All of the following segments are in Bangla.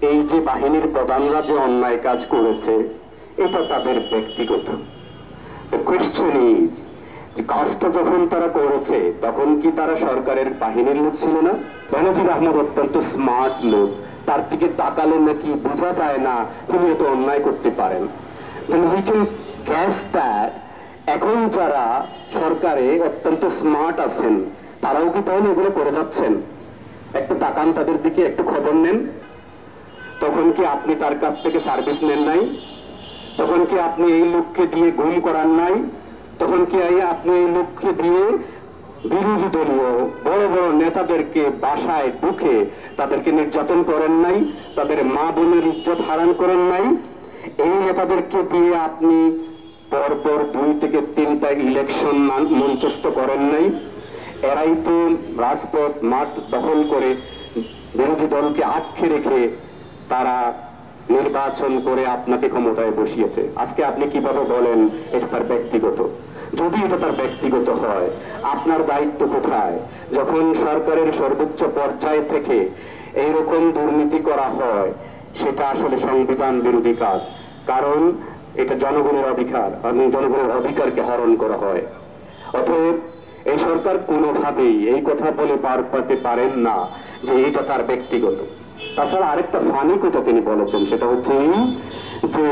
এই যে বাহিনীর প্রধানরা যে অন্যায় কাজ করেছে এটা তাদের ব্যক্তিগত। The question is, যে কাজটা যখন তারা করেছে তখন কি তারা সরকারের বাহিনীর লোক ছিল না? বেনজির আহমদ অত্যন্ত স্মার্ট লোক, তার দিকে তাকালে নাকি বোঝা যায় না তিনি এত অন্যায় করতে পারেন। We can guess that এখন যারা সরকারে অত্যন্ত স্মার্ট আছেন তারাও কি তাহলে এগুলো করে যাচ্ছেন? একটু তাকান তাদের দিকে, একটু খবর নেন। তখন কি আপনি তার কাছ থেকে সার্ভিস নেন নাই? তখন কি আপনি এই লোককে দিয়ে গুম করান নাই? তখন কি আপনি এই লোককে দিয়ে বিরোধী দলীয় বড় বড় নেতাদেরকে বাসায় ঢুকে তাদেরকে নির্যাতন করেন নাই? তাদের মা বোনের ইজ্জত হারান করেন নাই? এই নেতাদেরকে দিয়ে আপনি পরপর 2 থেকে 3টা ইলেকশন মঞ্চস্থ করেন নাই? এরাই তো রাজপথ মাঠ দখল করে বিরোধী দলকে আটকে রেখে তারা নির্বাচন করে আপনাকে ক্ষমতায় বসিয়েছে। আজকে আপনি কিভাবে বলেন এটা তার ব্যক্তিগত? যদি এটা তার ব্যক্তিগত হয়, আপনার দায়িত্ব কোথায়? যখন সরকারের সর্বোচ্চ পর্যায় থেকে এইরকম দুর্নীতি করা হয় সেটা আসলে সংবিধান বিরোধী কাজ, কারণ এটা জনগণের অধিকার এবং জনগণের অধিকারকে হরণ করা হয়। অতএব এই সরকার কোনোভাবেই এই কথা বলে পার পাতে পারেন না যে এটা তার ব্যক্তিগত। তাছাড়া আরেকটা ফানি কথা তিনি বলেছেন, সেটা হচ্ছে এই যে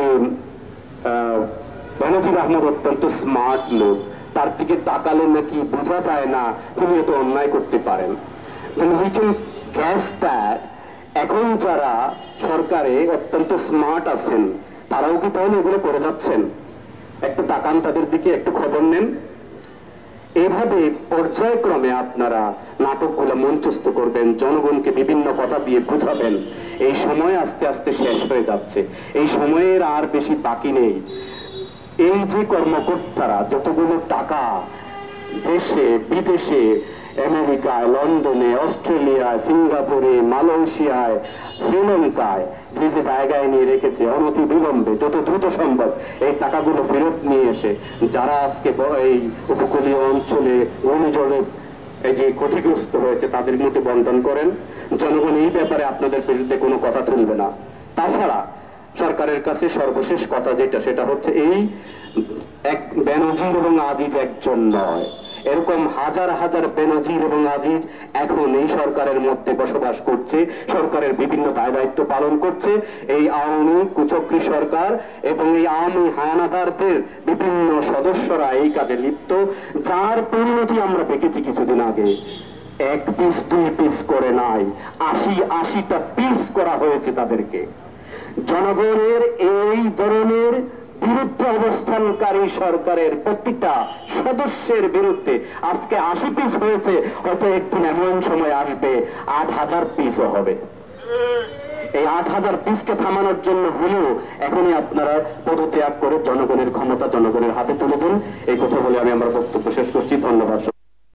বেনজির আহমদ অত্যন্ত স্মার্ট লোক, তার দিকে তাকালে নাকি বোঝা যায় না তিনি এত অন্যায় করতে পারেন। We can guess that এখন যারা সরকারে অত্যন্ত স্মার্ট আছেন তারাও কি তাহলে এগুলো করে যাচ্ছেন? একটু তাকান তাদের দিকে, একটু খবর নেন। এভাবে পর্যায়ক্রমে আপনারা নাটকগুলো মঞ্চস্থ করবেন, জনগণকে বিভিন্ন কথা দিয়ে বুঝাবেন। এই সময় আস্তে আস্তে শেষ হয়ে যাচ্ছে, এই সময়ের আর বেশি বাকি নেই। এই যে কর্মকর্তারা যতগুলো টাকা দেশে বিদেশে, আমেরিকায়, লন্ডনে, অস্ট্রেলিয়ায়, সিঙ্গাপুরে, মালয়েশিয়ায়, শ্রীলঙ্কায় যে যে জায়গায় নিয়ে রেখেছে, অনতি বিলম্বে যত দ্রুত সম্ভব এই টাকাগুলো ফেরত নিয়ে এসে যারা আজকে এই উপকূলীয় অঞ্চলে ঘূর্ণিঝড়ে এই যে ক্ষতিগ্রস্ত হয়েছে তাদের মধ্যে বন্টন করেন। জনগণ এই ব্যাপারে আপনাদের বিরুদ্ধে কোনো কথা তুলবে না। তাছাড়া সরকারের কাছে সর্বশেষ কথা যেটা, সেটা হচ্ছে এই এক বেনজির এবং আজিজ একজন নয়, এরকম হাজার হাজার বেনজির এবং আজিজ এখন এই সরকারের মধ্যে বসবাস করছে, সরকারের বিভিন্ন দায় দায়িত্ব পালন করছে। এই আওয়ামী কুচক্রী সরকার এবং এই আওয়ামী হায়ানাদারদের বিভিন্ন সদস্যরা এই কাজে লিপ্ত, যার পরিণতি আমরা দেখেছি কিছুদিন আগে। 1 পিস 2 পিস করে নাই, 80টা পিস করা হয়েছে তাদেরকে। জনগণের এই ধরনের বিরুদ্ধে অবস্থানকারী সরকারের প্রত্যেকটা সদস্যের বিরুদ্ধে আজকে 80 পিস হয়েছে, হয়তো একদিন এমন সময় আসবে 8000 পিসও হবে। এই 8000 পিসকে থামানোর জন্য হলেও এখনই আপনারা পদত্যাগ করে জনগণের ক্ষমতা জনগণের হাতে তুলে দিন। এই কথা বলে আমি আমার বক্তব্য শেষ করছি। ধন্যবাদ।